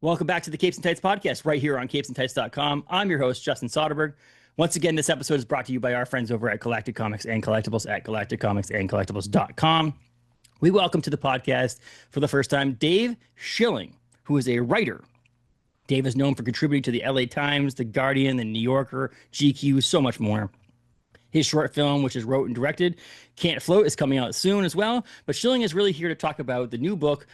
Welcome back to the Capes and Tights podcast right here on capesandtights.com. I'm your host, Justin Soderberg. Once again, this episode is brought to you by our friends over at Galactic Comics and Collectibles at galacticcomicsandcollectibles.com. We welcome to the podcast for the first time Dave Schilling, who is a writer. Dave is known for contributing to the LA Times, The Guardian, The New Yorker, GQ, so much more. His short film, which is wrote and directed, Can't Float, is coming out soon as well. But Schilling is really here to talk about the new book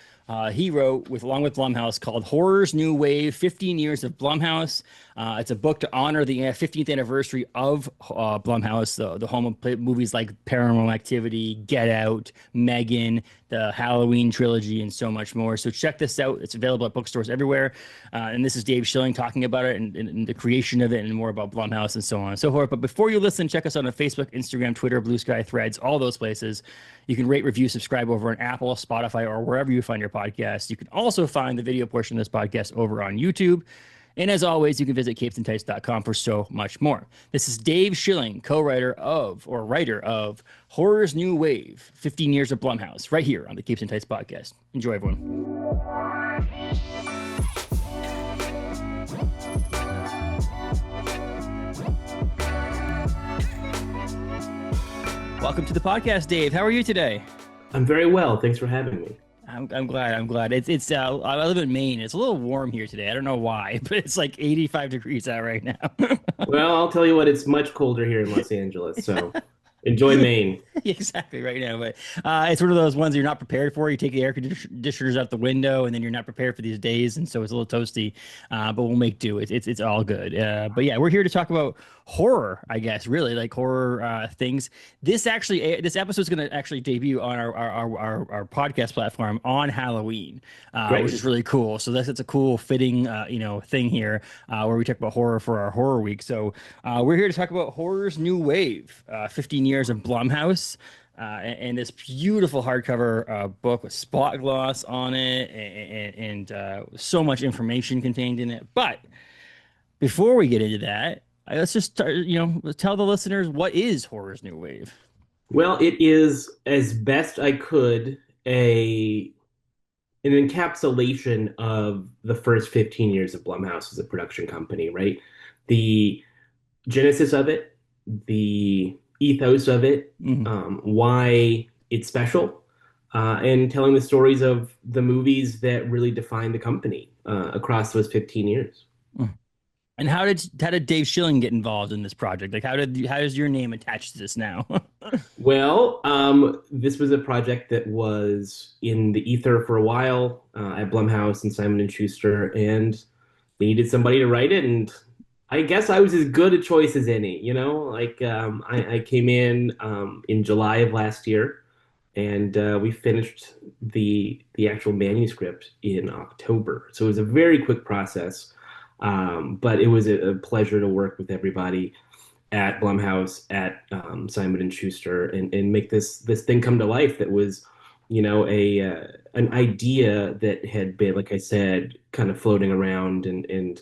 he wrote along with Blumhouse called Horror's New Wave, 15 Years of Blumhouse. It's a book to honor the 15th anniversary of Blumhouse, the home of movies like Paranormal Activity, Get Out, Megan, the Halloween trilogy, and so much more. So check this out. It's available at bookstores everywhere. And this is Dave Schilling talking about it and the creation of it and more about Blumhouse and so on and so forth. But before you listen, check us out on Facebook, Instagram, Twitter, Blue Sky, Threads, all those places. You can rate, review, subscribe over on Apple, Spotify, or wherever you find your podcast. You can also find the video portion of this podcast over on YouTube. And as always, you can visit capesandtights.com for so much more. This is Dave Schilling, co-writer of, or writer of, Horror's New Wave, 15 Years of Blumhouse, right here on the Capes and Tights podcast. Enjoy, everyone. Welcome to the podcast, Dave. How are you today? I'm very well. Thanks for having me. I'm glad. It's I live in Maine. It's a little warm here today. I don't know why, but it's like 85 degrees out right now. Well, I'll tell you what, it's much colder here in Los Angeles, so enjoy Maine. Exactly right now, but it's one of those ones you're not prepared for. You take the air conditioners out the window, and then you're not prepared for these days, and so it's a little toasty. But we'll make do. It's all good. But yeah, we're here to talk about horror, I guess, really like horror things. This episode is going to actually debut on our podcast platform on Halloween, which is really cool. So that's a cool fitting thing here where we talk about horror for our horror week. So we're here to talk about Horror's New Wave, 15 Years of Blumhouse. And this beautiful hardcover book with spot gloss on it and so much information contained in it. But before we get into that, let's just start, tell the listeners, what is Horror's New Wave? Well, it is, as best I could, an encapsulation of the first 15 years of Blumhouse as a production company, right? The genesis of it, the ethos of it, why it's special, and telling the stories of the movies that really defined the company across those 15 years. And how did Dave Schilling get involved in this project? Like, how is your name attached to this now? Well, this was a project that was in the ether for a while at Blumhouse and Simon and Schuster, and they needed somebody to write it, and I guess I was as good a choice as any. I came in July of last year, and we finished the actual manuscript in October. So it was a very quick process. But it was a pleasure to work with everybody at Blumhouse, at Simon and Schuster, and make this thing come to life. That was, an idea that had been, like I said, kind of floating around, and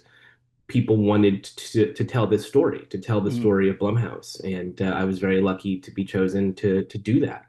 people wanted to tell this story, to tell the story of Blumhouse, and I was very lucky to be chosen to do that.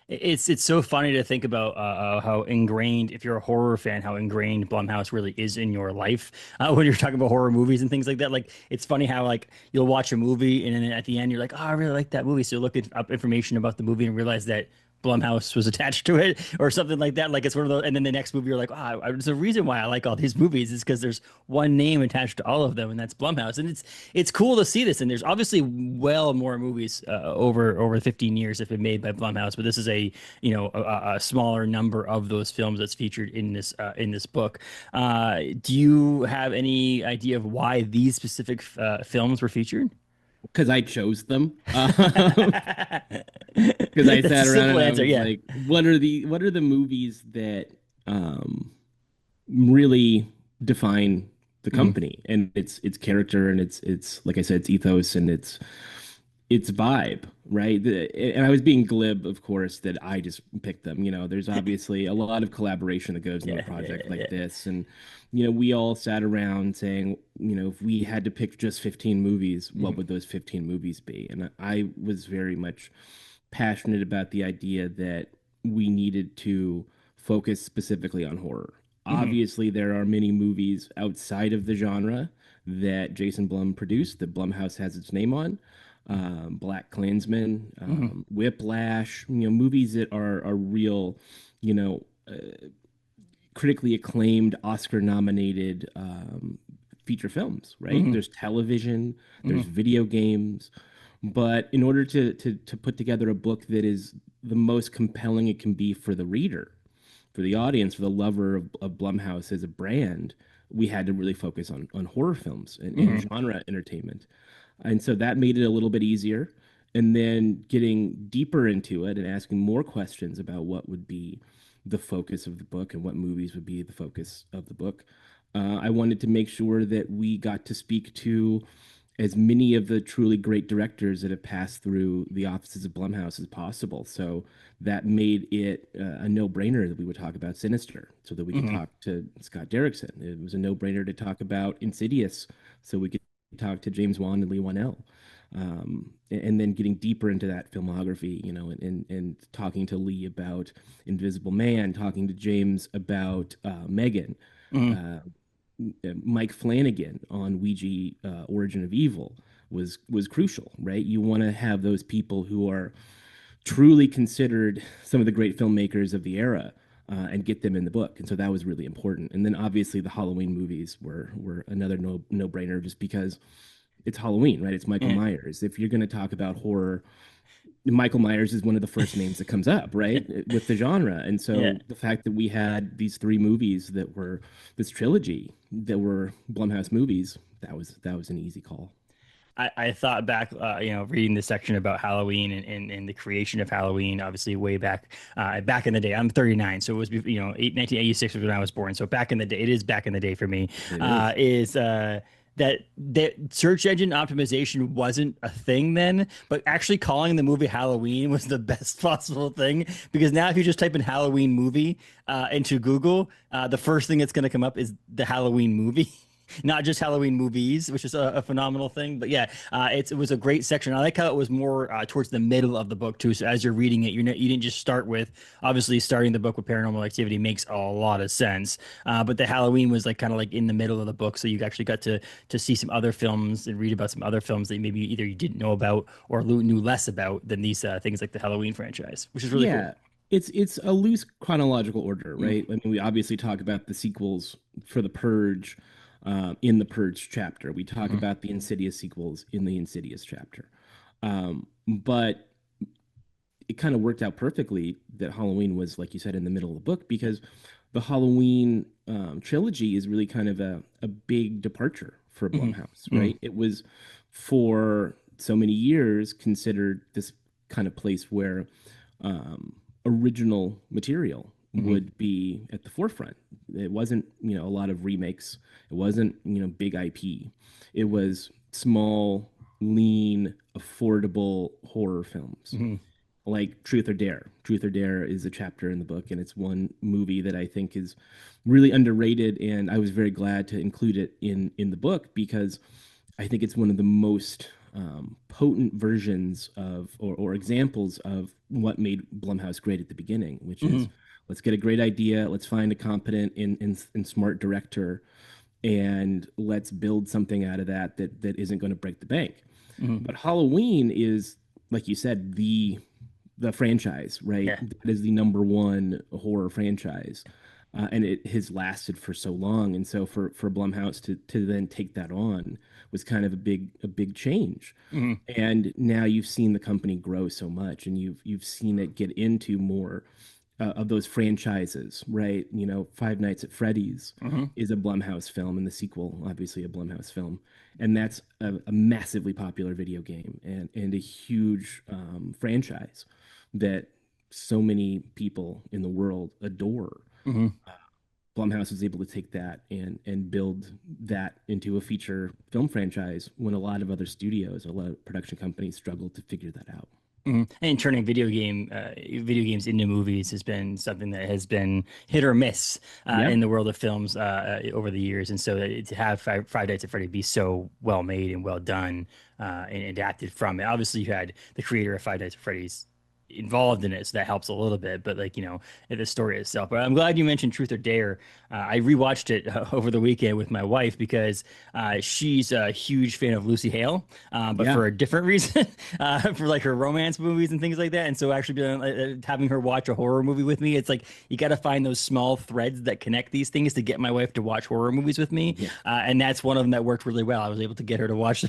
It's so funny to think about how ingrained, if you're a horror fan, how ingrained Blumhouse really is in your life when you're talking about horror movies and things like that. Like, it's funny how like you'll watch a movie and then at the end you're like, oh, I really like that movie. So you look up information about the movie and realize that Blumhouse was attached to it or something like that. Like, it's one of those, and then the next movie you're like, oh, there's a reason why I like all these movies is because there's one name attached to all of them, and that's Blumhouse. And it's cool to see this. And there's obviously well more movies over 15 years have been made by Blumhouse, but this is a smaller number of those films that's featured in this book. Do you have any idea of why these specific films were featured? Because I chose them. Because I sat around and I was like, what are the movies that really define the company and its character and its like I said, its ethos and its vibe, right? And I was being glib, of course, that I just picked them. There's obviously a lot of collaboration that goes into a project like this. And, we all sat around saying, if we had to pick just 15 movies, what would those 15 movies be? And I was very much passionate about the idea that we needed to focus specifically on horror. Hmm. Obviously, there are many movies outside of the genre that Jason Blum produced that Blumhouse has its name on. Black Klansman, Hmm. Whiplash, movies that are real, you know, critically acclaimed, Oscar nominated feature films, right? Hmm. There's television, there's Hmm. video games. But in order to put together a book that is the most compelling it can be for the reader, for the audience, for the lover of Blumhouse as a brand, we had to really focus on horror films and Hmm. genre entertainment. And so that made it a little bit easier. And then getting deeper into it and asking more questions about what would be the focus of the book and what movies would be the focus of the book. I wanted to make sure that we got to speak to as many of the truly great directors that have passed through the offices of Blumhouse as possible. So that made it a no-brainer that we would talk about Sinister, so that we could Hmm. talk to Scott Derrickson. It was a no-brainer to talk about Insidious, so we could talk to James Wan and Lee Wanell. And then getting deeper into that filmography, and talking to Lee about Invisible Man, talking to James about Megan, Hmm. uh, Mike Flanagan on Ouija, Origin of Evil was crucial, right? You want to have those people who are truly considered some of the great filmmakers of the era, and get them in the book, and so that was really important. And then obviously the Halloween movies were another no brainer, just because it's Halloween, right? It's Michael Yeah. Myers. If you're going to talk about horror, Michael Myers is one of the first names that comes up, right, with the genre. And Yeah. so the fact that we had these three movies that were this trilogy that were Blumhouse movies, that was an easy call. I thought back, reading the section about Halloween and the creation of Halloween, obviously way back in the day. I'm 39, so it was, 1986 was when I was born. So back in the day, it is back in the day for me, It is. is that search engine optimization wasn't a thing then, but actually calling the movie Halloween was the best possible thing, because now if you just type in Halloween movie into Google, the first thing that's going to come up is the Halloween movie. Not just Halloween movies, which is a phenomenal thing. But yeah, it was a great section. I like how it was more towards the middle of the book too. So as you're reading it, you didn't just start with, obviously starting the book with Paranormal Activity makes a lot of sense. But the Halloween was like kind of like in the middle of the book, so you actually got to see some other films and read about some other films that maybe either you didn't know about or knew less about than these things like the Halloween franchise, which is really cool. Yeah, it's a loose chronological order, Mm, right? I mean, we obviously talk about the sequels for The Purge, in the Purge chapter. We talk mm, about the Insidious sequels in the Insidious chapter. But it kind of worked out perfectly that Halloween was, like you said, in the middle of the book, because the Halloween trilogy is really kind of a big departure for mm, Blumhouse, mm, right? It was for so many years considered this kind of place where original material mm, would be at the forefront. It wasn't, a lot of remakes. It wasn't, big IP. It was small, lean, affordable horror films mm, like Truth or Dare. Truth or Dare is a chapter in the book, and it's one movie that I think is really underrated. And I was very glad to include it in the book, because I think it's one of the most potent versions of, or examples of what made Blumhouse great at the beginning, which is, mm, let's get a great idea, let's find a competent and smart director, and let's build something out of that isn't going to break the bank. mm. But Halloween is, like you said, the franchise, right? Yeah. That is the number one horror franchise, and it has lasted for so long. And so for Blumhouse to then take that on was kind of a big change. Mm, And now you've seen the company grow so much, and you've seen it get into more of those franchises, right? Five Nights at Freddy's mm, is a Blumhouse film, and the sequel, obviously, a Blumhouse film, and that's a massively popular video game and a huge franchise that so many people in the world adore. mm. Blumhouse was able to take that and build that into a feature film franchise when a lot of other studios, a lot of production companies struggled to figure that out. And turning video games into movies has been something that has been hit or miss Yeah. in the world of films over the years. And so to have Five Nights at Freddy be so well made and well done and adapted from it. Obviously, you had the creator of Five Nights at Freddy's. involved in it, so that helps a little bit. But like, the story itself. But I'm glad you mentioned Truth or Dare. I rewatched it over the weekend with my wife because she's a huge fan of Lucy Hale, but Yeah. for a different reason, for like her romance movies and things like that. And so actually having her watch a horror movie with me, it's like you got to find those small threads that connect these things to get my wife to watch horror movies with me. Yeah. And that's one of them that worked really well. I was able to get her to watch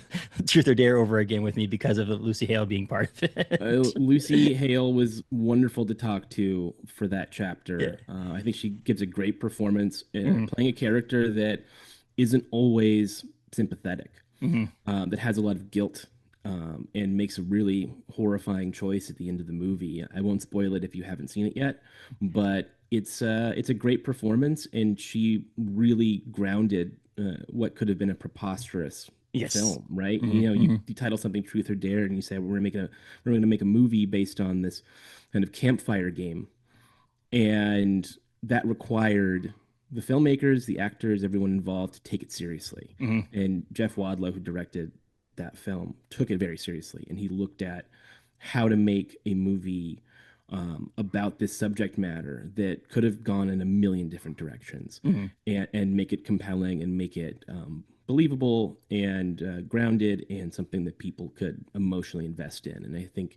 Truth or Dare over again with me because of Lucy Hale being part of it. Lucy Hale was wonderful to talk to for that Yeah. chapter. I think she gives a great performance Mhm. playing a character that isn't always sympathetic, Mhm. that has a lot of guilt, and makes a really horrifying choice at the end of the movie. I won't spoil it if you haven't seen it yet, but it's a great performance, and she really grounded what could have been a preposterous Yes. film, right? Mhm. Mhm. You title something Truth or Dare, and you say we're going to make a movie based on this kind of campfire game, and that required the filmmakers, the actors, everyone involved to take it seriously. Mhm. And Jeff Wadlow, who directed that film, took it very seriously, and he looked at how to make a movie about this subject matter that could have gone in a million different directions, Mhm. and make it compelling and make it believable and grounded and something that people could emotionally invest in. And I think,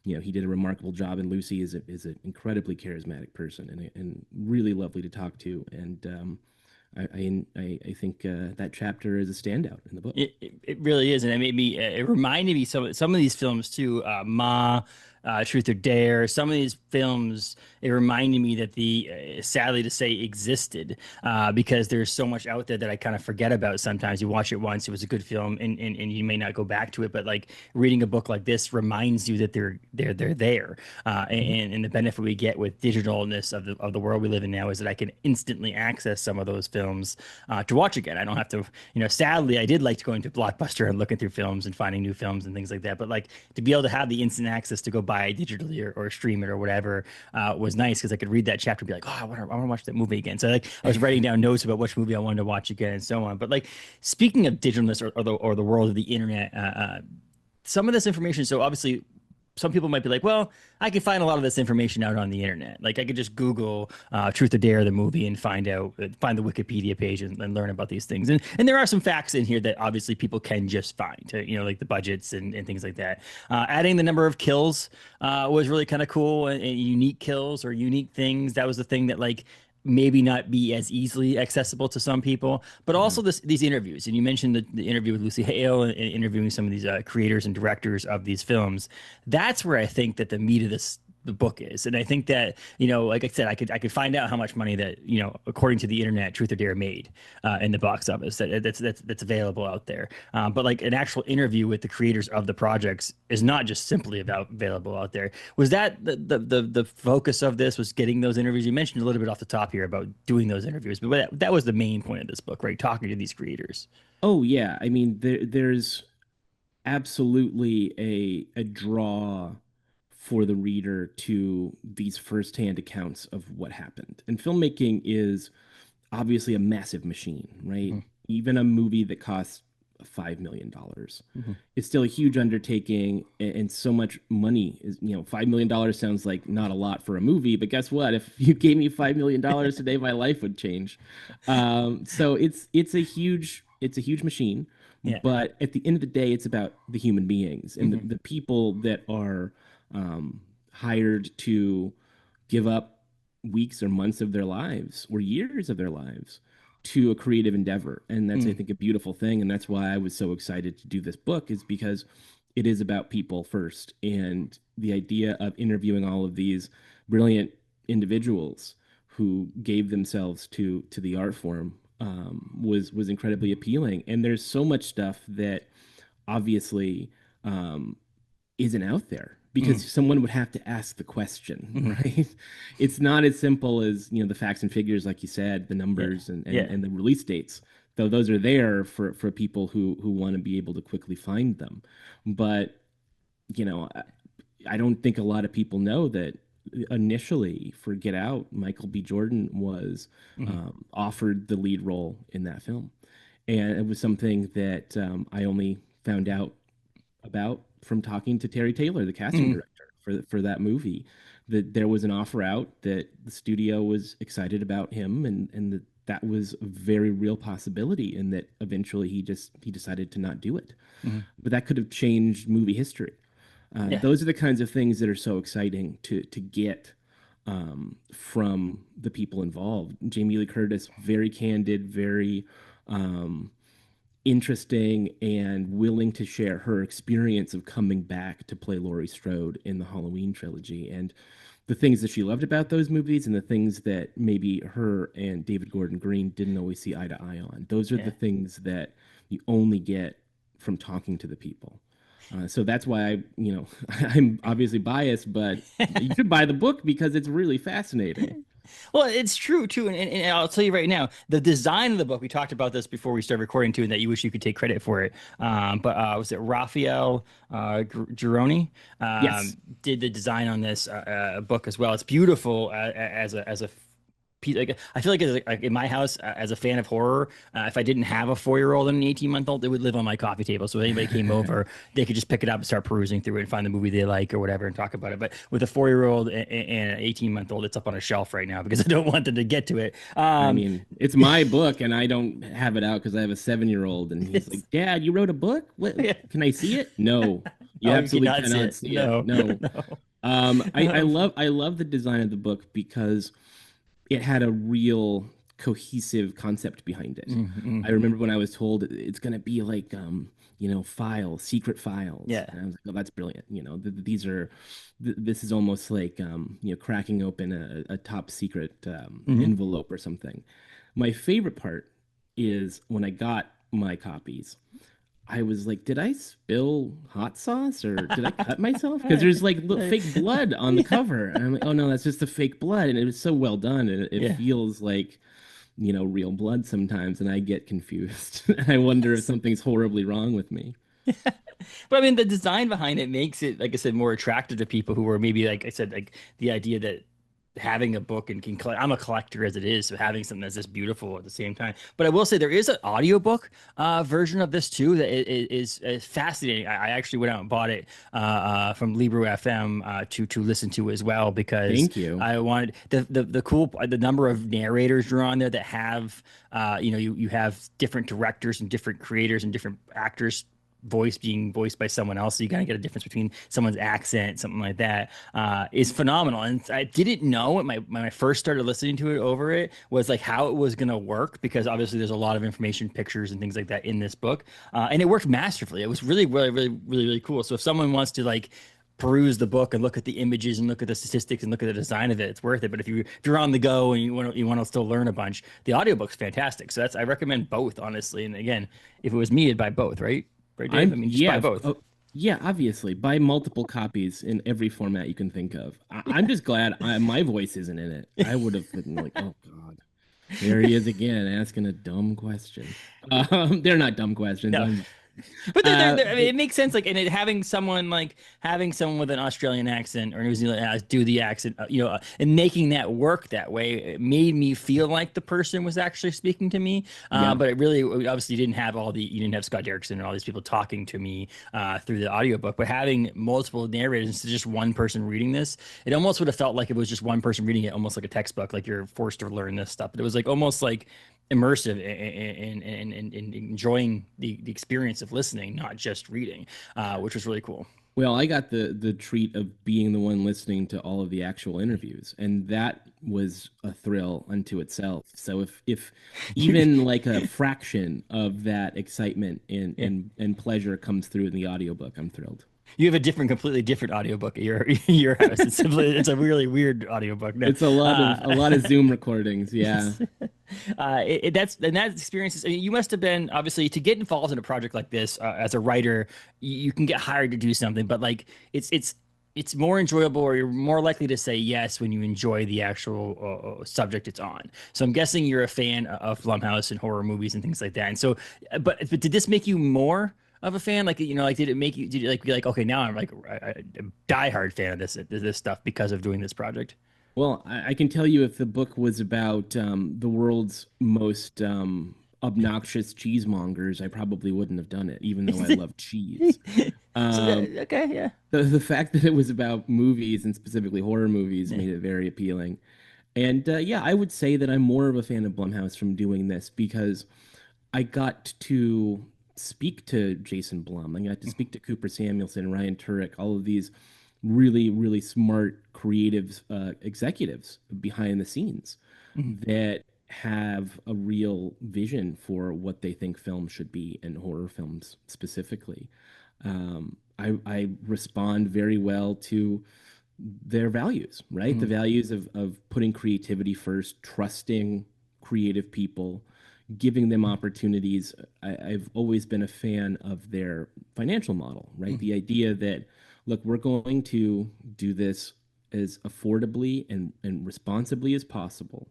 he did a remarkable job. And Lucy is an incredibly charismatic person and really lovely to talk to. And I think that chapter is a standout in the book. It really is, and it made me. It reminded me some of these films too. Ma, Truth or Dare. Some of these films. It reminded me that sadly to say, existed because there's so much out there that I kind of forget about. Sometimes you watch it once, it was a good film, and you may not go back to it. But like reading a book like this reminds you that they're there. Mhm. And the benefit we get with digitalness of the world we live in now is that I can instantly access some of those films to watch again. I don't have to, sadly, I did like to go into Blockbuster and looking through films and finding new films and things like that. But like to be able to have the instant access to go buy it digitally or stream it or whatever was nice because I could read that chapter and be like, oh, I want to watch that movie again. So like I was writing down notes about which movie I wanted to watch again and so on. But like speaking of digitalness or the world of the internet, some of this information. So obviously some people might be like, well, I can find a lot of this information out on the internet. Like I could just Google Truth or Dare, the movie, and find the Wikipedia page and learn about these things. And there are some facts in here that obviously people can just find, like the budgets and things like that. Adding the number of kills was really kind of cool and unique kills or unique things. That was the thing that like maybe not be as easily accessible to some people, but Yeah. also these interviews. And you mentioned the interview with Lucy Hale and interviewing some of these creators and directors of these films. That's where I think that the meat of the book is. And I think that, like I said, I could find out how much money that, according to the internet, Truth or Dare made in the box office that's available out there. But like an actual interview with the creators of the projects is not just simply about available out there. Was that the focus of this was getting those interviews? You mentioned a little bit off the top here about doing those interviews, but that was the main point of this book, right? Talking to these creators. Oh yeah. I mean, there's absolutely a draw for the reader to these firsthand accounts of what happened. And filmmaking is obviously a massive machine, right? Mhm. Even a movie that costs $5 million, Mhm. it's still a huge undertaking, and so much money is, $5 million sounds like not a lot for a movie, but guess what? If you gave me $5 million today, my life would change. So it's a huge machine, Yeah. but at the end of the day, it's about the human beings and Mhm. the people that are hired to give up weeks or months of their lives or years of their lives to a creative endeavor. And that's, I Mhm. think, a beautiful thing. And that's why I was so excited to do this book, is because it is about people first. And the idea of interviewing all of these brilliant individuals who gave themselves to the art form was incredibly appealing. And there's so much stuff that obviously um, isn't out there Mhm. because someone would have to ask the question, Mhm. right? It's not as simple as, the facts and figures, like you said, the Yeah. numbers and Yeah. and the release dates. Though those are there for people who want to be able to quickly find them. But, I don't think a lot of people know that initially for Get Out, Michael B. Jordan was Mhm. offered the lead role in that film. And it was something that I only found out about from talking to Terry Taylor, the casting Mhm. director. for that movie. That there was an offer out, that the studio was excited about him, and that was a very real possibility, and that eventually he decided to not do it. Hmm. But that could have changed movie history. Yeah. Those are the kinds of things that are so exciting to get from the people involved. Jamie Lee Curtis, very candid, very um, interesting, and willing to share her experience of coming back to play Laurie Strode in the Halloween trilogy, and the things that she loved about those movies, and the things that maybe her and David Gordon Green didn't always see eye to eye on. Those are Yeah. the things that you only get from talking to the people. So that's why I'm obviously biased, but you should buy the book because it's really fascinating. Well, it's true too, and I'll tell you right now, the design of the book. We talked about this before we started recording too, and that you wish you could take credit for it. But was it Raphael Gironi Yes. did the design on this book as well? It's beautiful as a like I feel like in my house as a fan of horror, if I didn't have a 4-year-old and an 18-month-old, it would live on my coffee table. So if anybody came over, they could just pick it up and start perusing through it and find the movie they like or whatever and talk about it. But with a 4-year-old and an 18-month-old, it's up on a shelf right now because I don't want them to get to it. I mean, it's my book, and I don't have it out because I have a 7-year-old, and he's like, "Dad, you wrote a book? What? Yeah. Can I see it?" No, you Oh, you absolutely cannot see cannot it. see No, it. No. no. I love the design of the book because it had a real cohesive concept behind it. I Mm-hmm. remember when I was told it's going to be like files, secret files. Yeah. And I was like, "Oh, that's brilliant." These are this is almost like cracking open a top secret Hmm. envelope or something. My favorite part is when I got my copies. I was like, did I spill hot sauce or did I cut myself? Because there's like fake blood on the Yeah. cover. And I'm like, oh no, that's just the fake blood. And it was so well done. And it Yeah. feels like, real blood sometimes. And I get confused. I wonder if something's horribly wrong with me. But I mean, the design behind it makes it, like I said, more attractive to people who are maybe, like I said, like the idea that having a book and can collect. I'm a collector as it is, so having something that's just beautiful at the same time. But I will say there is an audiobook version of this too that is fascinating. I actually went out and bought it from Libro FM to listen to as well because Thank you. I wanted the number of narrators you're on there that have you have different directors and different creators and different actors voice being voiced by someone else, so you kind of get a difference between someone's accent, something like that, is phenomenal. And I didn't know when I first started listening to it over it was like how it was going to work, because obviously there's a lot of information, pictures, and things like that in this book, and it worked masterfully. It was really, really, really, really, really cool. So if someone wants to like peruse the book and look at the images and look at the statistics and look at the design of it, it's worth it. But if you're on the go and you want to still learn a bunch, the audiobook's fantastic. So I recommend both, honestly. And again, if it was me, I'd buy both, right? Right, Dave? I mean, just buy both. Yeah, obviously, buy multiple copies in every format you can think of. I'm just glad my voice isn't in it. I would have been like, oh God, there he is again asking a dumb question. They're not dumb questions. No. But I mean, it makes sense. Like, and having someone with an Australian accent or New Zealand do the accent, and making that work that way, it made me feel like the person was actually speaking to me. Yeah. But it really, obviously, you didn't have Scott Derrickson and all these people talking to me through the audiobook. But having multiple narrators instead of just one person reading this, it almost would have felt like it was just one person reading it, almost like a textbook, like you're forced to learn this stuff. But it was like almost like immersive and enjoying the experience of listening, not just reading, which was really cool. Well, I got the treat of being the one listening to all of the actual interviews, and that was a thrill unto itself. So if even like a fraction of that excitement and pleasure comes through in the audiobook, I'm thrilled. You have a completely different audiobook at your house. It's a really weird audiobook. No. It's a lot of Zoom recordings. Yeah. That experience. I mean, you must have been, obviously, to get involved in a project like this as a writer. You can get hired to do something, but like it's more enjoyable, or you're more likely to say yes when you enjoy the actual subject it's on. So I'm guessing you're a fan of Blumhouse and horror movies and things like that. And so, but did this make you more of a fan? Like, did it make you, did you like be like, okay, now I'm like a diehard fan of this stuff because of doing this project? Well, I can tell you if the book was about the world's most obnoxious cheesemongers, I probably wouldn't have done it, even though I love cheese. So Um, okay, yeah. the fact that it was about movies and specifically horror movies Yeah. made it very appealing. And yeah, I would say that I'm more of a fan of Blumhouse from doing this because I got to speak to Jason Blum. I got to speak to Cooper Samuelson, Ryan Turek, all of these really, really smart, creative executives behind the scenes Mhm. that have a real vision for what they think film should be and horror films specifically. I respond very well to their values, right? The Mhm. values of putting creativity first, trusting creative people, giving them opportunities. I've always been a fan of their financial model, right? Mhm. The idea that, look, we're going to do this as affordably and responsibly as possible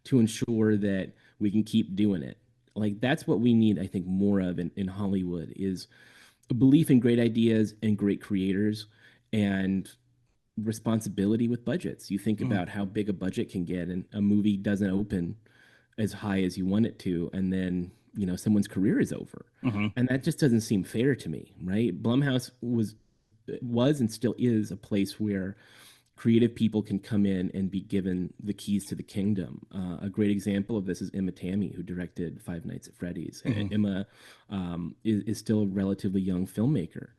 to ensure that we can keep doing it. Like that's what we need, I think, more of in Hollywood is a belief in great ideas and great creators and responsibility with budgets. You think Mhm. about how big a budget can get, and a movie doesn't open as high as you want it to, and then someone's career is over, Mhm. and that just doesn't seem fair to me, right? Blumhouse was and still is a place where creative people can come in and be given the keys to the kingdom. A great example of this is Emma Tammy, who directed Five Nights at Freddy's. Mhm. Emma is still a relatively young filmmaker,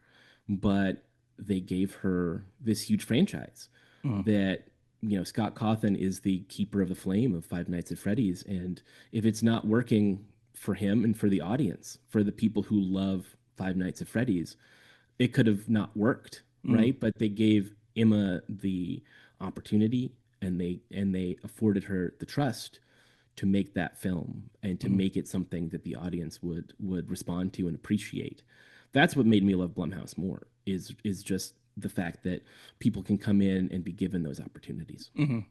but they gave her this huge franchise Mhm. that Scott Cawthon is the keeper of the flame of Five Nights at Freddy's, and if it's not working for him and for the audience, for the people who love Five Nights at Freddy's, it could have not worked, Mhm. right? But they gave Emma the opportunity, and they afforded her the trust to make that film and to Mhm. make it something that the audience would respond to and appreciate. That's what made me love Blumhouse more is just the fact that people can come in and be given those opportunities. Mhm.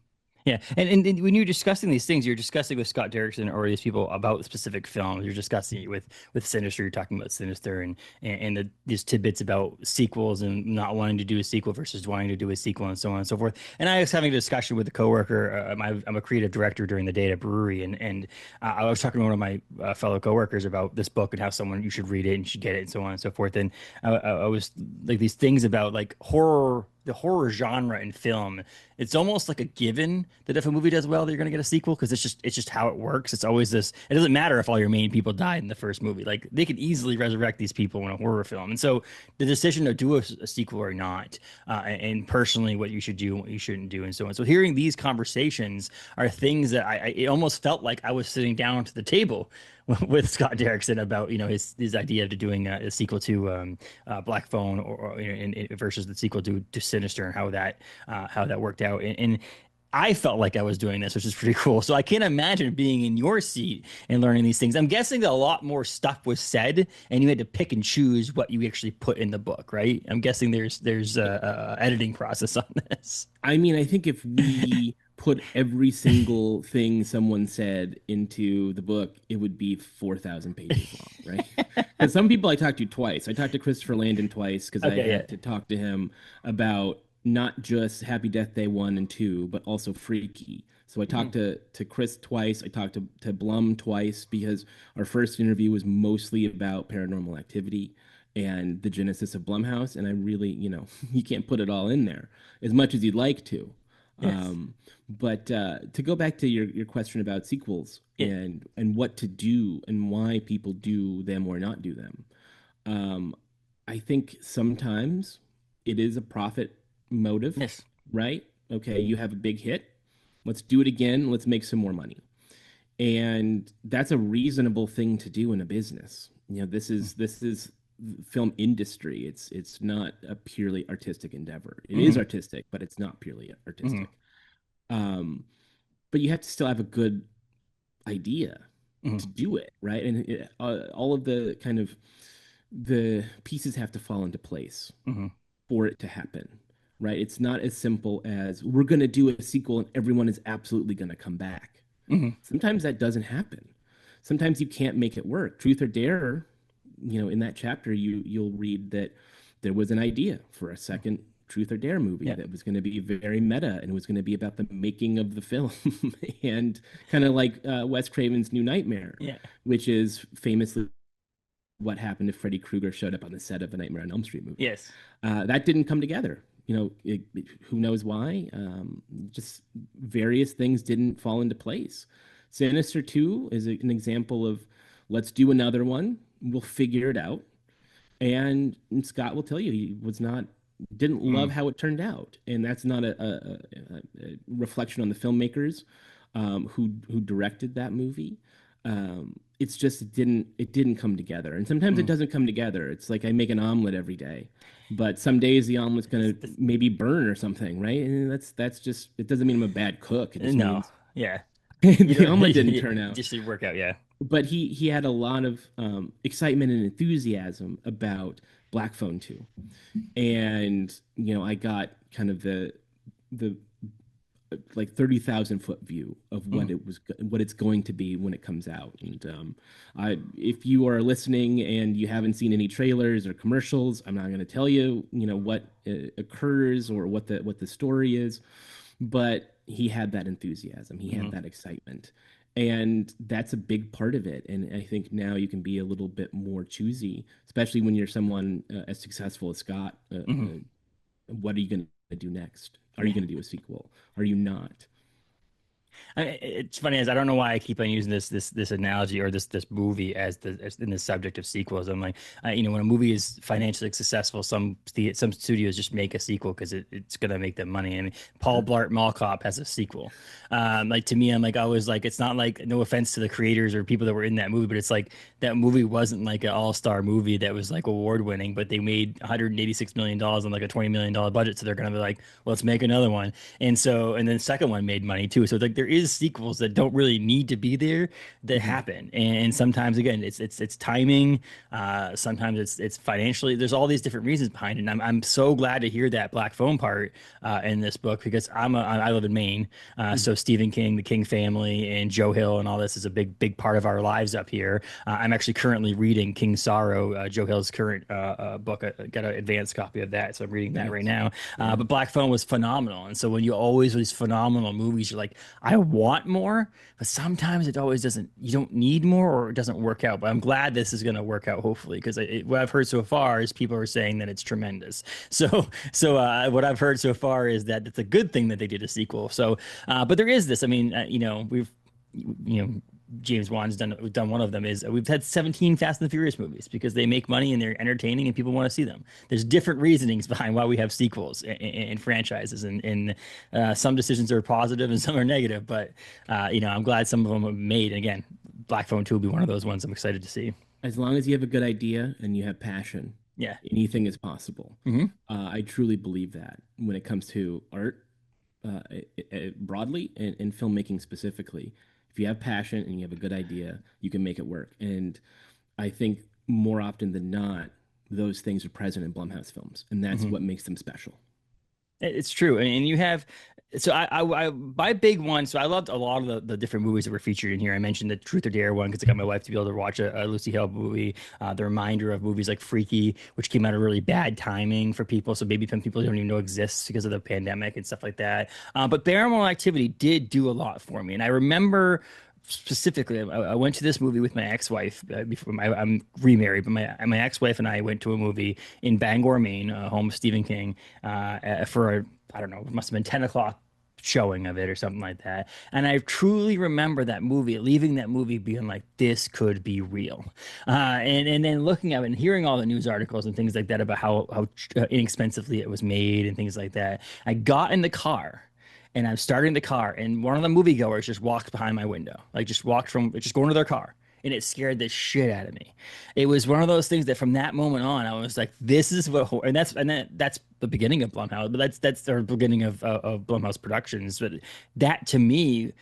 Yeah, and when you're discussing these things, you're discussing with Scott Derrickson or these people about specific films. You're discussing it with Sinister. You're talking about Sinister and these tidbits about sequels and not wanting to do a sequel versus wanting to do a sequel and so on and so forth. And I was having a discussion with a coworker. I'm a creative director during the day at a brewery, and I was talking to one of my fellow coworkers about this book and how someone you should read it and you should get it and so on and so forth. And I was like these things about like horror. The horror genre in film, it's almost like a given that if a movie does well, they're going to get a sequel because it's just how it works. It's always this. It doesn't matter if all your main people died in the first movie. Like they could easily resurrect these people in a horror film. And so the decision to do a sequel or not, and personally what you should do and what you shouldn't do, and so on. So hearing these conversations are things that it almost felt like I was sitting down to the table with Scott Derrickson about his idea of doing a sequel to Black Phone versus the sequel to Sinister and how that worked out and I felt like I was doing this, which is pretty cool. So I can't imagine being in your seat and learning these things. I'm guessing that a lot more stuff was said, and you had to pick and choose what you actually put in the book, right? I'm guessing there's a editing process on this. I mean, I think if we put every single thing someone said into the book, it would be 4,000 pages long, right? Because some people I talked to twice. I talked to Christopher Landon twice because I Okay, yeah. had to talk to him about not just Happy Death Day 1 and 2, but also Freaky. So I Mhm. talked to Chris twice. I talked to Blum twice because our first interview was mostly about Paranormal Activity and the genesis of Blumhouse. And I really, you can't put it all in there as much as you'd like to. Yes. But to go back to your question about sequels Yeah. and what to do and why people do them or not do them, um, I think sometimes it is a profit motive, Yes. right? Okay, you have a big hit. Let's do it again. Let's make some more money. And that's a reasonable thing to do in a business. This is film industry. It's not a purely artistic endeavor. It is Mm-hmm. artistic, but it's not purely Mm-hmm. artistic. Um, but you have to still have a good idea Mm-hmm. to do it, right? And all of the kind of the pieces have to fall into place Mm-hmm. for it to happen, right? It's not as simple as we're going to do a sequel and everyone is absolutely going to come back. Mm-hmm. Sometimes that doesn't happen. Sometimes you can't make it work. Truth or Dare, in that chapter, you'll read that there was an idea for a second Truth or Dare movie Yeah. that was going to be very meta and it was going to be about the making of the film and kind of like Wes Craven's New Nightmare, Yeah. which is famously what happened if Freddy Krueger showed up on the set of a Nightmare on Elm Street movie. Yes. That didn't come together. Who knows why? Just various things didn't fall into place. Sinister 2 is an example of let's do another one. We'll figure it out. And Scott will tell you he didn't love how it turned out. And that's not a reflection on the filmmakers who directed that movie. It's just it didn't come together. And sometimes it doesn't come together. It's like I make an omelet every day, but some days the omelet's gonna maybe burn or something, right? And that's just, it doesn't mean I'm a bad cook. It just means yeah. the omelet didn't turn out. Just didn't work out, yeah. But he had a lot of excitement and enthusiasm about Black Phone 2. And I got kind of the like 30,000 foot view of what it's going to be when it comes out. And if you are listening and you haven't seen any trailers or commercials, I'm not going to tell you what occurs or what the story is, but he had that enthusiasm, he had that excitement, and that's a big part of it. And I think now you can be a little bit more choosy, especially when you're someone as successful as Scott. What are you going to do next? Are you going to do a sequel? Are you not? It's funny, as I don't know why I keep on using this analogy or this movie as in the subject of sequels. I'm like, when a movie is financially successful, some studios just make a sequel because it's gonna make them money. I mean, Paul Blart Mall Cop has a sequel. Like, to me, I'm like, always like, it's not like, no offense to the creators or people that were in that movie, but it's like that movie wasn't like an all-star movie that was like award winning, but they made $186 million on like a $20 million budget, so they're gonna be like, well, let's make another one. And then the second one made money too. So like, there is sequels that don't really need to be there that happen, and sometimes, again, it's timing, sometimes it's financially. There's all these different reasons behind it, and I'm so glad to hear that Black Phone part in this book, because I live in Maine, so Stephen King, the King family, and Joe Hill and all this is a big part of our lives up here. I'm actually currently reading King's Sorrow, Joe Hill's current book. I got an advanced copy of that, so I'm reading that right now. But Black Phone was phenomenal, and so when you always these phenomenal movies, you're like, I want more, but sometimes it always doesn't. You don't need more, or it doesn't work out. But I'm glad this is going to work out, hopefully, because what I've heard so far is people are saying that it's tremendous. So what I've heard so far is that it's a good thing that they did a sequel. So, but there is this. I mean, we've James Wan's done one of them. Is we've had 17 Fast and the Furious movies because they make money and they're entertaining and people want to see them. There's different reasonings behind why we have sequels in franchises, and some decisions are positive and some are negative. But I'm glad some of them are made. And again, Black Phone 2 will be one of those ones I'm excited to see. As long as you have a good idea and you have passion, anything is possible. I truly believe that when it comes to art, broadly, and filmmaking specifically. If you have passion and you have a good idea, you can make it work. And I think more often than not, those things are present in Blumhouse films, and that's what makes them special. It's true. And you have, so I my big one, so I loved a lot of the different movies that were featured in here. I mentioned the Truth or Dare one because I got my wife to be able to watch a Lucy Hale movie. The reminder of movies like Freaky, which came out of really bad timing for people. So maybe some people don't even know exists because of the pandemic and stuff like that. But Paranormal Activity did do a lot for me. And I remember specifically, I went to this movie with my ex-wife before I'm remarried, but my ex-wife and I went to a movie in Bangor, Maine, home of Stephen King, for I don't know, it must have been 10 o'clock showing of it or something like that. And I truly remember that movie, leaving that movie being like, this could be real. And then looking at it and hearing all the news articles and things like that about how inexpensively it was made and things like that. I got in the car. And I'm starting the car, and one of the moviegoers just walked behind my window, like just going to their car, and it scared the shit out of me. It was one of those things that from that moment on, I was like, "This is what," and that's the beginning of Blumhouse, but that's the beginning of Blumhouse Productions. But that to me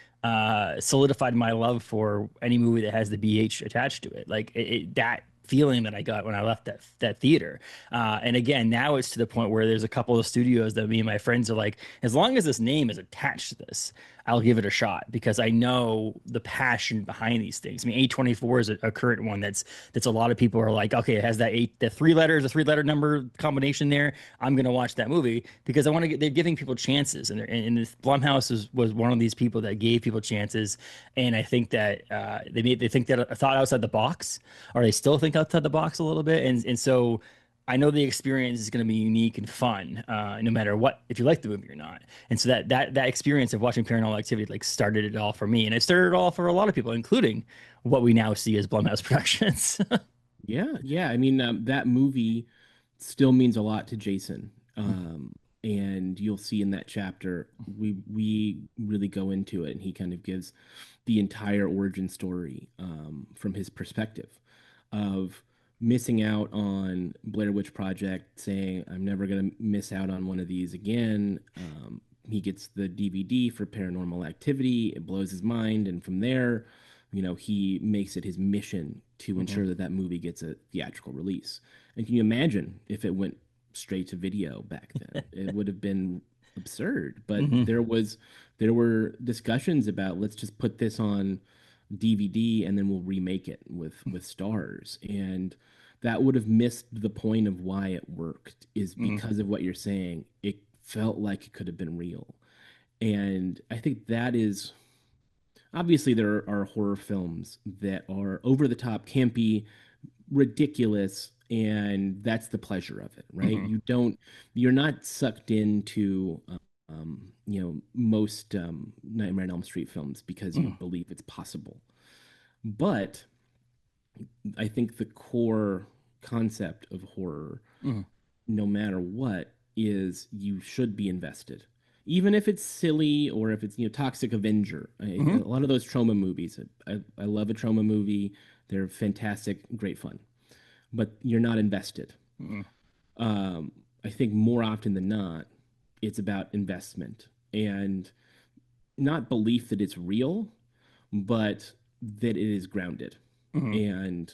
solidified my love for any movie that has the BH attached to it, like that feeling that I got when I left that theater. And again, now it's to the point where there's a couple of studios that me and my friends are like, as long as this name is attached to this, I'll give it a shot, because I know the passion behind these things. I mean, A24 is a current one that's a lot of people are like, okay, it has the three letter number combination there. I'm going to watch that movie because they're giving people chances. And Blumhouse was one of these people that gave people chances. And I think that they thought outside the box, or they still think think outside the box a little bit, and so I know the experience is going to be unique and fun, no matter what, if you like the movie or not. And so that experience of watching Paranormal Activity like started it all for me, and it started it all for a lot of people, including what we now see as Blumhouse Productions. Yeah, yeah. I mean, that movie still means a lot to Jason. And you'll see in that chapter, we really go into it, and he kind of gives the entire origin story from his perspective of missing out on Blair Witch Project, saying, I'm never going to miss out on one of these again. He gets the DVD for Paranormal Activity. It blows his mind. And from there, he makes it his mission to ensure that that movie gets a theatrical release. And can you imagine if it went straight to video back then? It would have been absurd. But there were discussions about, let's just put this on DVD and then we'll remake it with stars. And that would have missed the point of why it worked, is because of what you're saying. It felt like it could have been real. And I think that is, obviously there are horror films that are over the top, campy, ridiculous, and that's the pleasure of it, right? You're not sucked into most Nightmare on Elm Street films because you believe it's possible. But I think the core concept of horror, no matter what, is you should be invested. Even if it's silly, or if it's Toxic Avenger. A lot of those trauma movies. I love a trauma movie. They're fantastic, great fun. But you're not invested. I think more often than not, it's about investment and not belief that it's real, but that it is grounded, and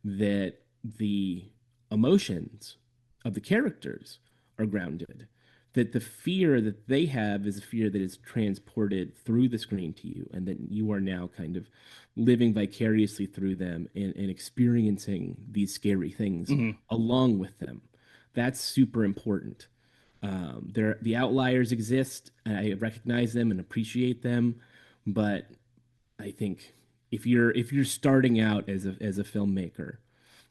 that the emotions of the characters are grounded, that the fear that they have is a fear that is transported through the screen to you, and that you are now kind of living vicariously through them and experiencing these scary things along with them. That's super important. The outliers exist, and I recognize them and appreciate them, but I think if you're starting out as a filmmaker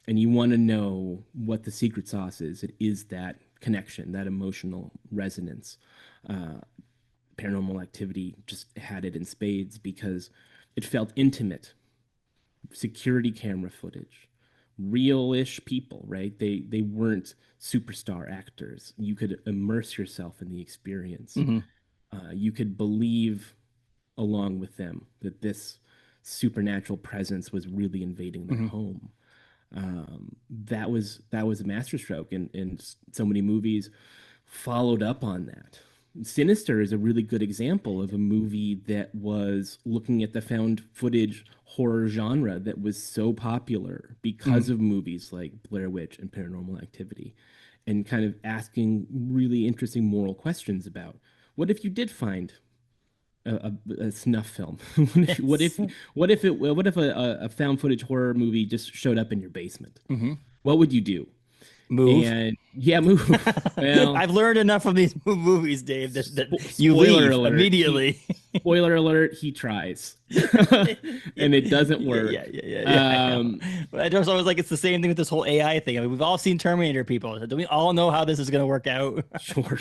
and you want to know what the secret sauce is, it is that connection, that emotional resonance. Paranormal Activity just had it in spades because it felt intimate. Security camera footage, real-ish people, right? They weren't superstar actors. You could immerse yourself in the experience. You could believe along with them that this supernatural presence was really invading their home. That was a masterstroke, and so many movies followed up on that. Sinister is a really good example of a movie that was looking at the found footage horror genre that was so popular because of movies like Blair Witch and Paranormal Activity, and kind of asking really interesting moral questions about, what if you did find a snuff film? What if a found footage horror movie just showed up in your basement? What would you do? Move. And yeah, move. Well, I've learned enough from these movies, Dave, that you spoiler leave alert, immediately. Spoiler alert, he tries. And it doesn't work. I know. But I was always like, it's the same thing with this whole AI thing. I mean, we've all seen Terminator, people. Do we all know how this is going to work out? Sure.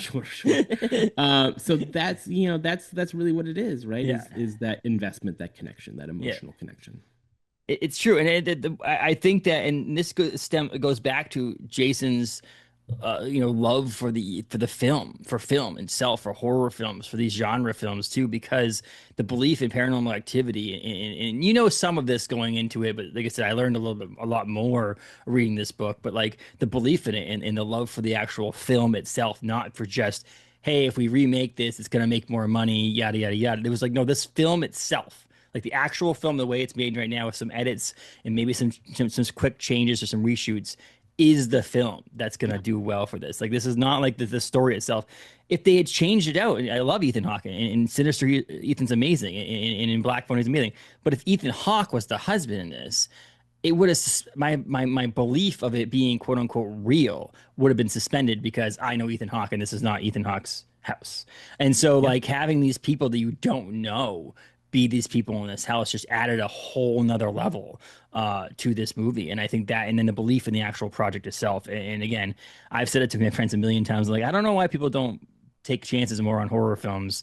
So that's really what it is, right? Yeah. Is that investment, that connection, that emotional connection. It's true, and I think that, and this goes back to Jason's, love for the film itself, for horror films, for these genre films too, because the belief in Paranormal Activity, and some of this going into it, but like I said, I learned a lot more reading this book, but like the belief in it and the love for the actual film itself, not for just, hey, if we remake this, it's gonna make more money, yada yada yada. It was like, no, this film itself. Like the actual film, the way it's made right now with some edits and maybe some quick changes or some reshoots, is the film that's going to do well for this. Like, this is not like the story itself. If they had changed it out, I love Ethan Hawke, and Sinister, Ethan's amazing, and in Black Phone, he's amazing. But if Ethan Hawke was the husband in this, it would have, my belief of it being quote unquote real would have been suspended, because I know Ethan Hawke and this is not Ethan Hawke's house. And so like having these people that you don't know be these people in this house just added a whole nother level to this movie. And I think that, and then the belief in the actual project itself. And again, I've said it to my friends a million times, like, I don't know why people don't take chances more on horror films,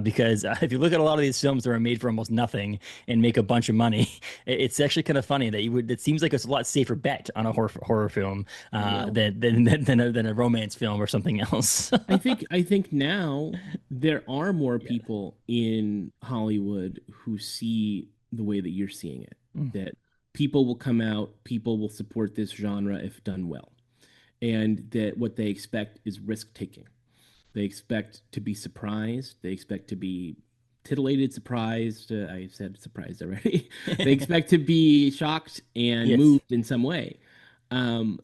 because if you look at a lot of these films that are made for almost nothing and make a bunch of money, it's actually kind of funny that you would. It seems like it's a lot safer bet on a horror film Well, than a romance film or something else. I think now there are more people in Hollywood who see the way that you're seeing it. Mm, That people will come out, people will support this genre if done well, and that what they expect is risk taking. They expect to be surprised. They expect to be titillated, surprised. I said surprised already. They expect to be shocked and yes. moved in some way. Um,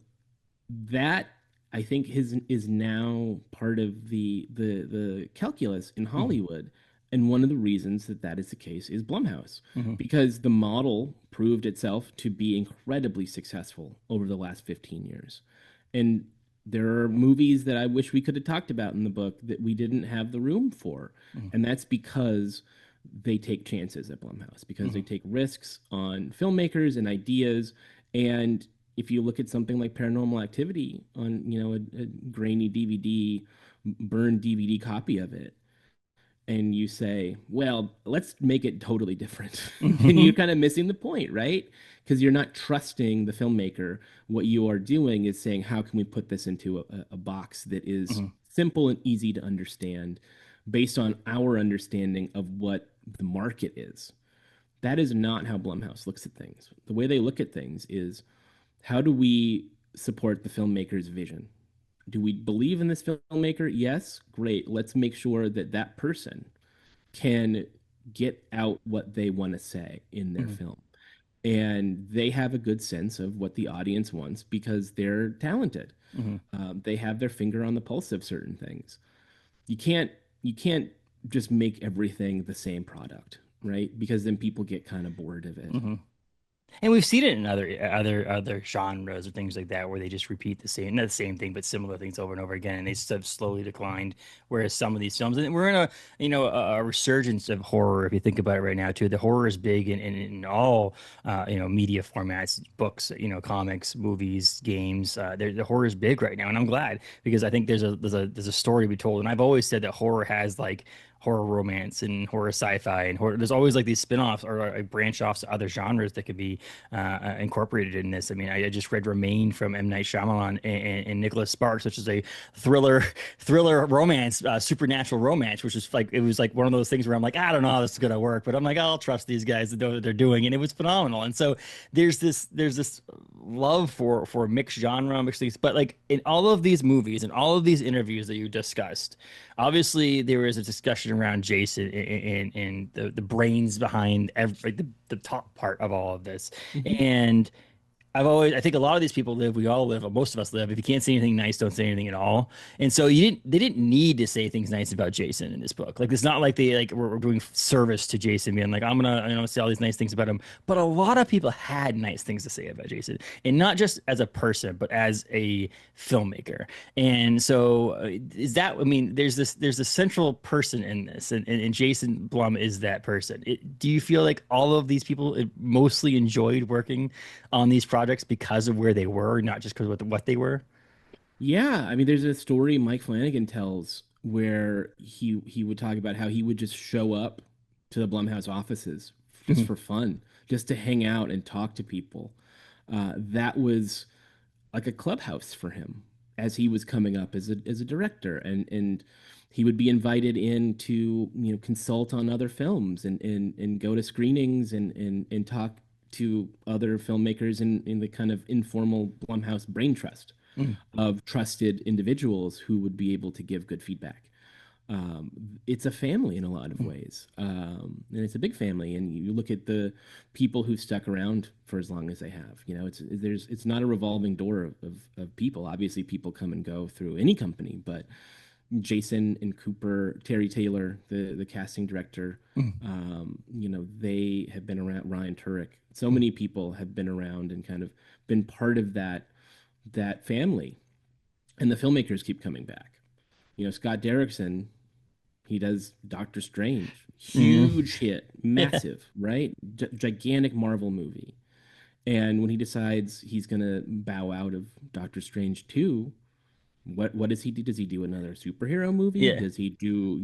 that I think is now part of the calculus in Mhm, Hollywood, and one of the reasons that that is the case is Blumhouse, mhm, because the model proved itself to be incredibly successful over the last 15 years, and there are movies that I wish we could have talked about in the book that we didn't have the room for, mhm, and that's because they take chances at Blumhouse, because they mhm, take risks on filmmakers and ideas. And if you look at something like Paranormal Activity on, a grainy DVD, burned DVD copy of it, and you say, well, let's make it totally different, then you're mhm, kind of missing the point, right? Because you're not trusting the filmmaker. What you are doing is saying, how can we put this into a box that is mhm, simple and easy to understand based on our understanding of what the market is? That is not how Blumhouse looks at things. The way they look at things is, how do we support the filmmaker's vision? Do we believe in this filmmaker? Yes, great. Let's make sure that that person can get out what they want to say in their mhm, film. And they have a good sense of what the audience wants because they're talented. mhm. They have their finger on the pulse of certain things. You can't just make everything the same product, right? Because then people get kind of bored of it. Mhm. And we've seen it in other genres or things like that where they just repeat the same, not the same thing, but similar things over and over again, and they just have slowly declined. Whereas some of these films, and we're in a resurgence of horror. If you think about it right now, too, the horror is big in all media formats, books, comics, movies, games. The horror is big right now, and I'm glad because I think there's a story to be told. And I've always said that horror has like horror romance and horror sci-fi and horror. There's always like these spin-offs or branch offs to other genres that could be incorporated in this. I mean, I just read Remain from M. Night Shyamalan and Nicholas Sparks, which is a thriller romance, supernatural romance, which is like it was like one of those things where I'm like, I don't know how this is gonna work, but I'm like, I'll trust these guys to know what they're doing, and it was phenomenal. And so there's this love for mixed genre, mixed things, but like in all of these movies and all of these interviews that you discussed, obviously there was a discussion around Jason and the brains behind every the top part of all of this. Mhm. And I think a lot of these people live, we all live, or most of us live. If you can't say anything nice, don't say anything at all. And so they didn't need to say things nice about Jason in this book. Like, it's not like they like were doing service to Jason, being like, I'm gonna, say all these nice things about him. But a lot of people had nice things to say about Jason, and not just as a person, but as a filmmaker. And so is that, I mean, there's a central person in this, and Jason Blum is that person. Do you feel like all of these people mostly enjoyed working on these projects because of where they were, not just because of what they were? Yeah, I mean, there's a story Mike Flanagan tells where he would talk about how he would just show up to the Blumhouse offices just Mhm, for fun, just to hang out and talk to people. That was like a clubhouse for him as he was coming up as a director, and he would be invited in to consult on other films and go to screenings and talk to other filmmakers in the kind of informal Blumhouse brain trust mhm, of trusted individuals who would be able to give good feedback. Um, it's a family in a lot of mhm, ways, and it's a big family. And you look at the people who've stuck around for as long as they have. It's not a revolving door of people. Obviously, people come and go through any company, but Jason and Cooper, Terry Taylor, the casting director, mhm, they have been around. Ryan Turek, so mhm, many people have been around and kind of been part of that family, and the filmmakers keep coming back. Scott Derrickson, he does Doctor Strange. Mm. huge hit, Yeah. massive, right? Gigantic Marvel movie. And when he decides he's gonna bow out of Doctor Strange 2, what does he do? Does he do another superhero movie? Yeah. Does he do,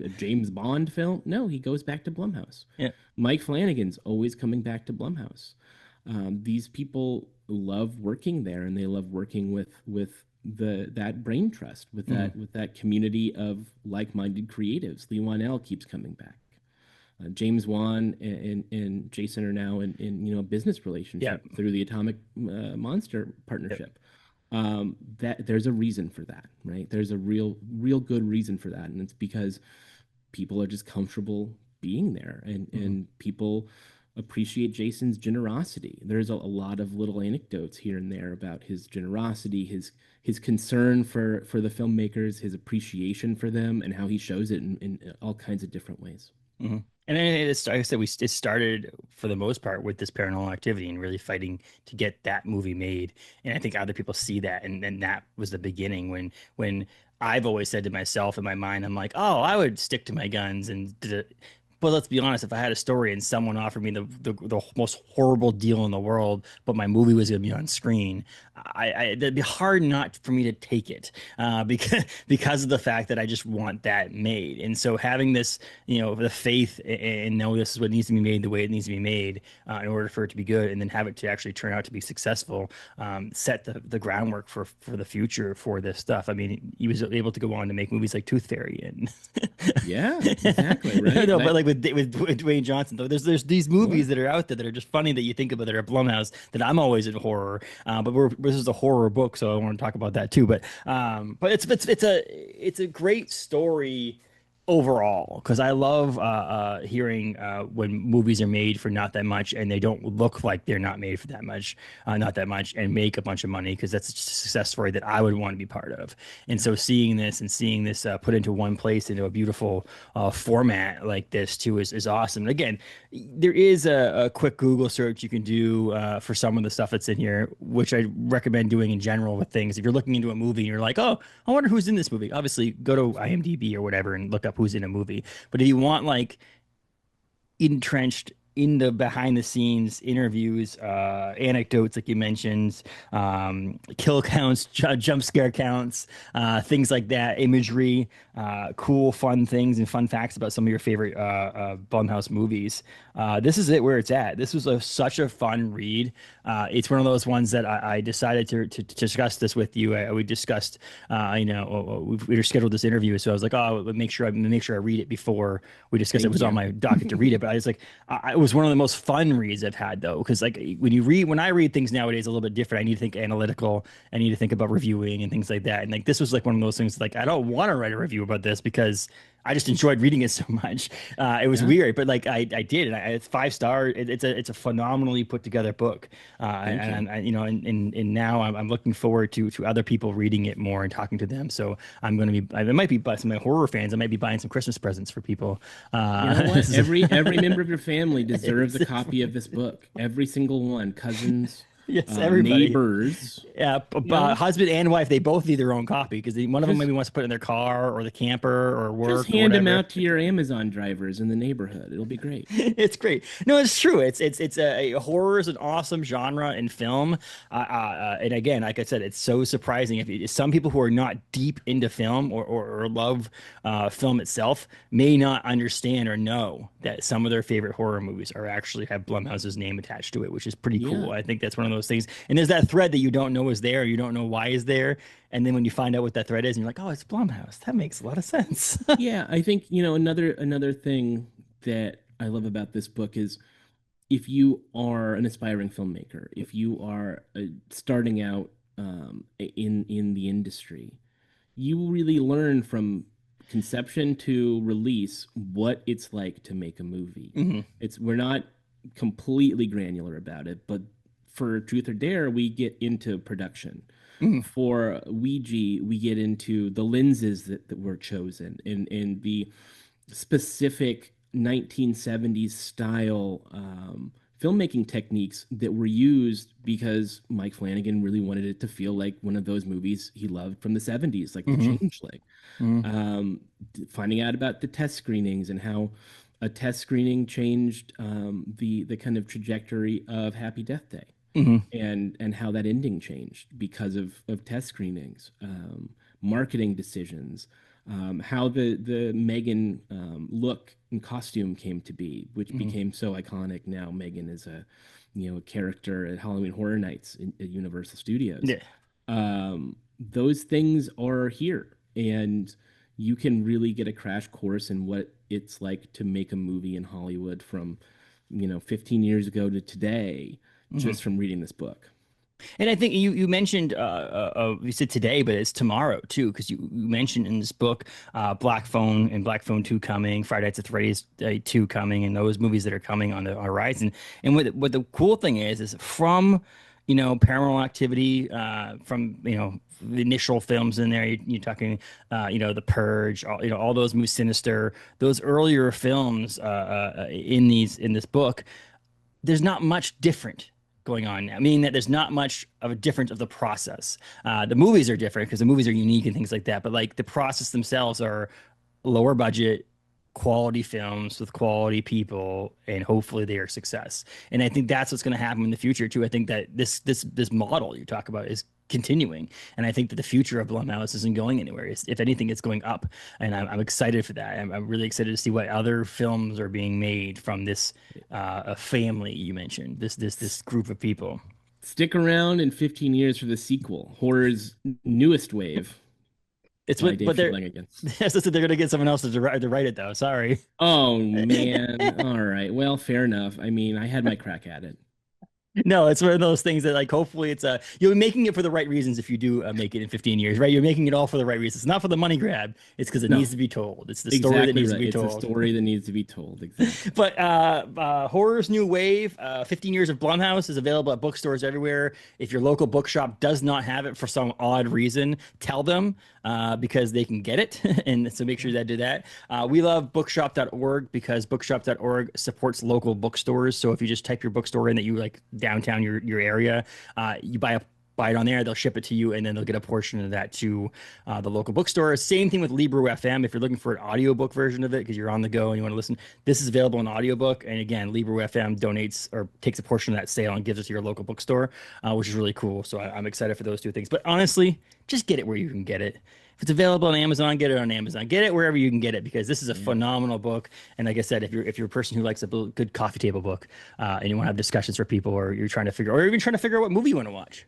a James Bond film? No, he goes back to Blumhouse. Yeah. Mike Flanagan's always coming back to Blumhouse. These people love working there, and they love working with that brain trust, with Mm. that community of like-minded creatives. Lee Wanell keeps coming back. James Wan and Jason are now in a business Yeah. relationship through the Atomic Monster Yeah. partnership. That there's a reason for that, right? There's a real good reason for that, and it's because people are just comfortable being there, Mm. and people appreciate Jason's generosity. There's a lot of little anecdotes here and there about his generosity, his concern for the filmmakers, his appreciation for them, and how he shows it in all kinds of different ways. Mm-hmm. And then like I said, it started for the most part with this Paranormal Activity and really fighting to get that movie made. And I think other people see that, and that was the beginning when I've always said to myself in my mind, I'm like, oh, I would stick to my guns and but let's be honest, if I had a story and someone offered me the most horrible deal in the world, but my movie was going to be on screen, it'd be hard not for me to take it because of the fact that I just want that made. And so having this, the faith and know this is what needs to be made the way it needs to be made in order for it to be good, and then have it to actually turn out to be successful, set the groundwork for the future for this stuff. I mean, he was able to go on to make movies like Tooth Fairy and Yeah, exactly, right. no, but like with Dwayne Johnson, though, there's these Sure. movies that are out there that are just funny that you think about that are Blumhouse that I'm always in horror. But this is a horror book, so I want to talk about that too. But it's a great story overall, because I love hearing when movies are made for not that much and they don't look like they're not made for that much, not that much, and make a bunch of money, because that's a success story that I would want to be part of. And so seeing this put into one place into a beautiful format like this too is awesome. And again, there is a quick Google search you can do for some of the stuff that's in here, which I recommend doing in general with things. If you're looking into a movie and you're like, oh, I wonder who's in this movie, obviously go to IMDb or whatever and look up who's in a movie. But if you want like entrenched in the behind the scenes interviews, anecdotes like you mentioned, kill counts, jump scare counts, things like that, imagery, cool, fun things and fun facts about some of your favorite Blumhouse movies. This is it where it's at. This was such a fun read. It's one of those ones that I decided to discuss this with you. We discussed, we scheduled this interview, so I was like, oh, make sure I read it before we discuss. It was on my docket to read it, but I was like, it was one of the most fun reads I've had though, because like when I read things nowadays a little bit different. I need to think analytical. I need to think about reviewing and things like that. And like this was like one of those things like I don't want to write a review about this because I just enjoyed reading it so much. It was weird, but like I did, and it's 5 star. It's a phenomenally put together book, and now I'm looking forward to other people reading it more and talking to them. So I'm going to be, I might be some of my horror fans. I might be buying some Christmas presents for people. You know what? Every member of your family deserves a copy of this book. Every single one, cousins. Yes, everybody. Neighbors. Yeah, husband and wife, they both need their own copy because one of them maybe wants to put it in their car or the camper or work. Just hand them out to your Amazon drivers in the neighborhood. It'll be great. It's great. No, it's true. It's a horror is an awesome genre in film. And again, like I said, it's so surprising if some people who are not deep into film or love film itself may not understand or know that some of their favorite horror movies actually have Blumhouse's name attached to it, which is pretty cool. I think that's one of those things. And there's that thread that you don't know is there, you don't know why is there, and then when you find out what that thread is, and you're like, oh, it's Blumhouse. That makes a lot of sense. Yeah, I think another thing that I love about this book is if you are an aspiring filmmaker, if you are starting out in the industry, you really learn from conception to release what it's like to make a movie. Mm-hmm. We're not completely granular about it, but for Truth or Dare, we get into production. Mm-hmm. For Ouija, we get into the lenses that were chosen and the specific 1970s style filmmaking techniques that were used because Mike Flanagan really wanted it to feel like one of those movies he loved from the 70s, like The Changeling. Finding out about the test screenings and how a test screening changed the kind of trajectory of Happy Death Day, and how that ending changed because of test screenings, marketing decisions, how the Megan look and costume came to be, which became so iconic. Now Megan is a character at Halloween Horror Nights at Universal Studios. Yeah. Those things are here, and you can really get a crash course in what it's like to make a movie in Hollywood from 15 years ago to today, just from reading this book. And I think you mentioned you said today, but it's tomorrow too, because you mentioned in this book Black Phone and Black Phone 2 coming, Friday Nights at Freddy's 2 coming, and those movies that are coming on the horizon. And what the cool thing is from Paranormal Activity, from the initial films in there, you're talking The Purge, all those movies, Sinister, those earlier films in this book. There's not much different going on now, meaning that there's not much of a difference of the process. The movies are different because the movies are unique and things like that, but like the process themselves are lower budget, quality films with quality people, and hopefully they are a success. And I think that's what's going to happen in the future too. I think that this model you talk about is continuing, and I think that the future of Blumhouse isn't going anywhere. If anything, it's going up, and I'm excited for that. I'm really excited to see what other films are being made from this family you mentioned, this group of people. Stick around in 15 years for the sequel, horror's newest wave. It's what, but they're they're going to get someone else to write it though. Sorry. Oh man. All right. Well, fair enough. I mean, I had my crack at it. No, it's one of those things that like hopefully it's you're making it for the right reasons if you do make it in 15 years, right? You're making it all for the right reasons. It's not for the money grab. It's because it needs to be told. It's the story that needs to be told. It's the story that needs to be told. Exactly. But Horror's New Wave, 15 Years of Blumhouse is available at bookstores everywhere. If your local bookshop does not have it for some odd reason, tell them because they can get it. And so make sure that do that. We love bookshop.org because bookshop.org supports local bookstores. So if you just type your bookstore in that you like downtown your area, you buy it on there, they'll ship it to you, and then they'll get a portion of that to the local bookstore. Same thing with Libro FM. If you're looking for an audiobook version of it because you're on the go and you want to listen, this is available in audiobook. And again, Libro FM donates or takes a portion of that sale and gives it to your local bookstore, which is really cool. So I'm excited for those two things. But honestly, just get it where you can get it. If it's available on Amazon, get it on Amazon. Get it wherever you can get it because this is a phenomenal book. And like I said, if you're a person who likes a good coffee table book and you want to have discussions for people, or you're trying to figure, or even trying to figure out what movie you want to watch,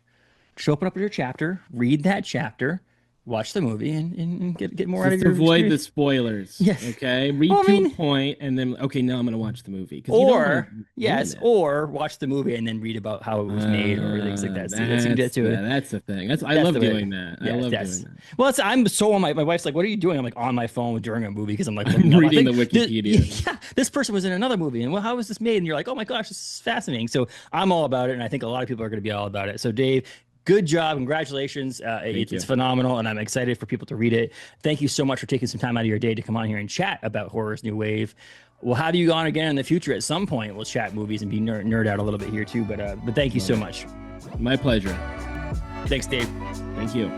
just open up your chapter, read that chapter, watch the movie, and get more out of your avoid experience. the spoilers. Yes. Okay. Read to a point, and then now I'm going to watch the movie. Or watch the movie and then read about how it was made or things like that. That's the thing. I love doing that. I love doing that. Well, I'm so on my wife's like, what are you doing? I'm like on my phone during a movie because I'm like reading the Wikipedia. This person was in another movie, and well, how was this made? And you're like, oh my gosh, this is fascinating. So I'm all about it, and I think a lot of people are going to be all about it. So Dave, good job. Congratulations. It's phenomenal, and I'm excited for people to read it. Thank you so much for taking some time out of your day to come on here and chat about Horror's New Wave. We'll have you on again in the future at some point. We'll chat movies and be nerd out a little bit here too. But thank you so much. My pleasure. Thanks, Dave. Thank you.